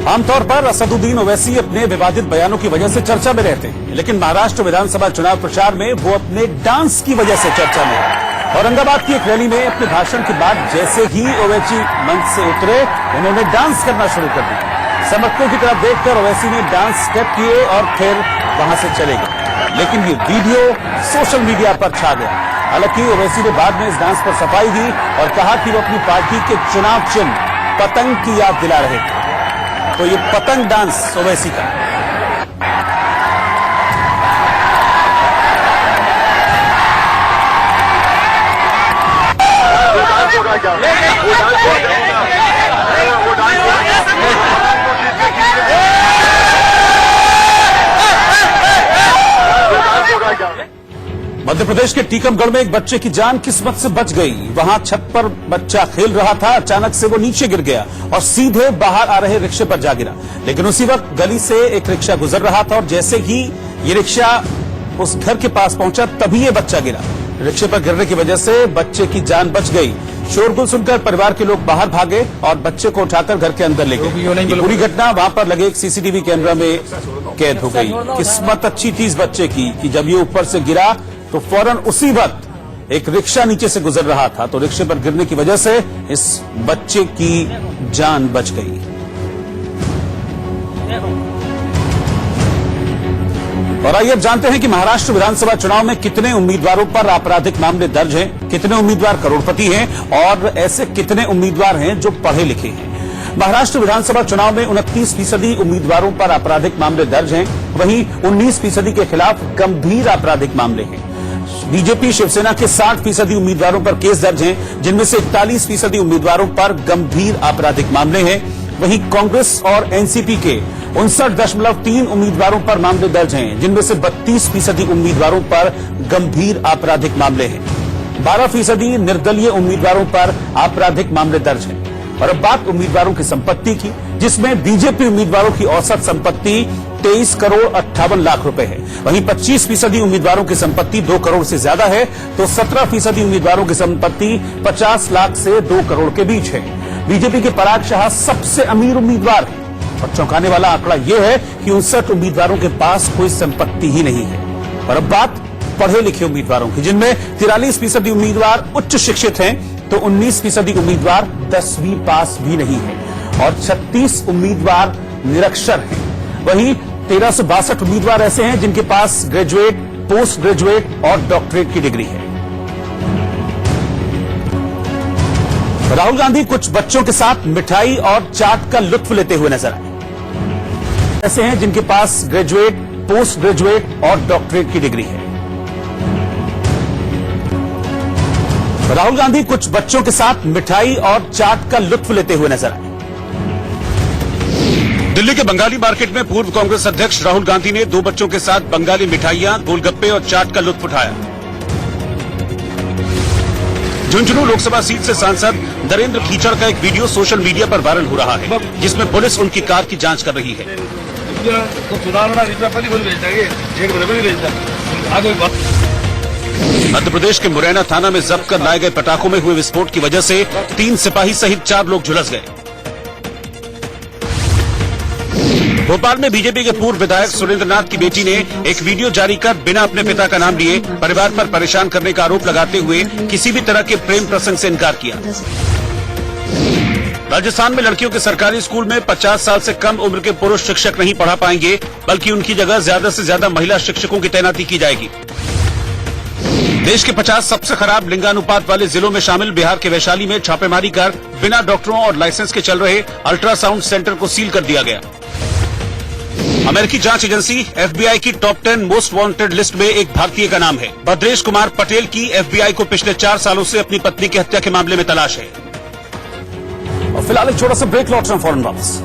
आमतौर पर असदुद्दीन ओवैसी अपने विवादित बयानों की वजह से चर्चा में रहते हैं, लेकिन महाराष्ट्र विधानसभा चुनाव प्रचार में वो अपने डांस की वजह से चर्चा में है। औरंगाबाद की एक रैली में अपने भाषण के बाद जैसे ही ओवैसी मंच से उतरे उन्होंने डांस करना शुरू कर दिया। समर्थकों की तरफ देखकर ओवैसी ने डांस स्टेप किए और फिर वहां से चले गए, लेकिन ये वीडियो सोशल मीडिया पर छा गया। हालांकि ओवैसी ने बाद में इस डांस पर सफाई दी और कहा कि वो अपनी पार्टी के चुनाव चिन्ह पतंग की याद दिला रहे थे। तो ये पतंग डांस ओवैसी का। मध्य प्रदेश के टीकमगढ़ में एक बच्चे की जान किस्मत से बच गई। वहां छत पर बच्चा खेल रहा था, अचानक से वो नीचे गिर गया और सीधे बाहर आ रहे रिक्शे पर जा गिरा। लेकिन उसी वक्त गली से एक रिक्शा गुजर रहा था और जैसे ही ये रिक्शा उस घर के पास पहुंचा तभी ये बच्चा गिरा। रिक्शे पर गिरने की वजह से बच्चे की जान बच गई। शोरगुल सुनकर परिवार के लोग बाहर भागे और बच्चे को उठाकर घर के अंदर ले गए। पूरी घटना वहां पर लगे एक सीसीटीवी कैमरा में कैद हो गई। किस्मत अच्छी थी इस बच्चे की कि जब ये ऊपर से गिरा तो फौरन उसी वक्त एक रिक्शा नीचे से गुजर रहा था, तो रिक्शे पर गिरने की वजह से इस बच्चे की जान बच गई। और आइए अब जानते हैं कि महाराष्ट्र विधानसभा चुनाव में कितने उम्मीदवारों पर आपराधिक मामले दर्ज हैं, कितने उम्मीदवार करोड़पति हैं और ऐसे कितने उम्मीदवार हैं जो पढ़े लिखे हैं। महाराष्ट्र विधानसभा चुनाव में 29% उम्मीदवारों पर आपराधिक मामले दर्ज हैं, वहीं 19% के खिलाफ गंभीर आपराधिक मामले हैं। बीजेपी शिवसेना के 60% उम्मीदवारों पर केस दर्ज हैं, जिनमें से 41% उम्मीदवारों पर गंभीर आपराधिक मामले हैं। वहीं कांग्रेस और एनसीपी के 59.3 उम्मीदवारों पर मामले दर्ज हैं, जिनमें से 32% उम्मीदवारों पर गंभीर आपराधिक मामले हैं। 12% निर्दलीय उम्मीदवारों पर आपराधिक मामले दर्ज हैं। और अब बात उम्मीदवारों की संपत्ति की, जिसमें बीजेपी उम्मीदवारों की औसत संपत्ति 23 करोड़ 58 लाख रुपए है। वहीं 25% उम्मीदवारों की संपत्ति 2 करोड़ से ज्यादा है, तो 17% उम्मीदवारों की संपत्ति 50 लाख से 2 करोड़ के बीच है। बीजेपी के पराग शाह सबसे अमीर उम्मीदवार है और चौंकाने वाला आंकड़ा यह है कि 59 उम्मीदवारों के पास कोई संपत्ति ही नहीं है। और अब बात पढ़े लिखे उम्मीदवारों की, जिनमें 43% उम्मीदवार उच्च शिक्षित हैं, तो 19% उम्मीदवार 10वीं पास भी नहीं है और 36 उम्मीदवार निरक्षर हैं। वहीं 1362 उम्मीदवार ऐसे हैं जिनके पास ग्रेजुएट, पोस्ट ग्रेजुएट और डॉक्टरेट की डिग्री है। राहुल गांधी कुछ बच्चों के साथ मिठाई और चाट का लुत्फ लेते हुए नजर आए। ऐसे हैं जिनके पास ग्रेजुएट, पोस्ट ग्रेजुएट और डॉक्टरेट की डिग्री है। राहुल गांधी कुछ बच्चों के साथ मिठाई और चाट का लुत्फ लेते हुए नजर आए। दिल्ली के बंगाली मार्केट में पूर्व कांग्रेस अध्यक्ष राहुल गांधी ने 2 बच्चों के साथ बंगाली मिठाइयां, गोलगप्पे और चाट का लुत्फ उठाया। झुंझुनू लोकसभा सीट से सांसद नरेंद्र कीचड़ का एक वीडियो सोशल मीडिया पर वायरल हो रहा है, जिसमें पुलिस उनकी कार की जांच कर रही है। मध्य प्रदेश के मुरैना थाना में जब्त कर लाए गए पटाखों में हुए विस्फोट की वजह से 3 सिपाही सहित 4 लोग झुलस गए। भोपाल में बीजेपी के पूर्व विधायक सुरेंद्र नाथ की बेटी ने एक वीडियो जारी कर बिना अपने पिता का नाम लिए परिवार पर परेशान करने का आरोप लगाते हुए किसी भी तरह के प्रेम प्रसंग से इनकार किया। राजस्थान में लड़कियों के सरकारी स्कूल में 50 साल से कम उम्र के पुरुष शिक्षक नहीं पढ़ा पाएंगे, बल्कि उनकी जगह ज्यादा से ज्यादा महिला शिक्षकों की तैनाती की जाएगी। देश के 50 सबसे खराब लिंगानुपात वाले जिलों में शामिल बिहार के वैशाली में छापेमारी कर बिना डॉक्टरों और लाइसेंस के चल रहे अल्ट्रासाउंड सेंटर को सील कर दिया गया। अमेरिकी जांच एजेंसी FBI की टॉप 10 मोस्ट वांटेड लिस्ट में एक भारतीय का नाम है। भद्रेश कुमार पटेल की FBI को पिछले 4 सालों से अपनी पत्नी की हत्या के मामले में तलाश है। और फिलहाल एक छोटा सा ब्रेक, लौट रहे हैं फौरन वापस।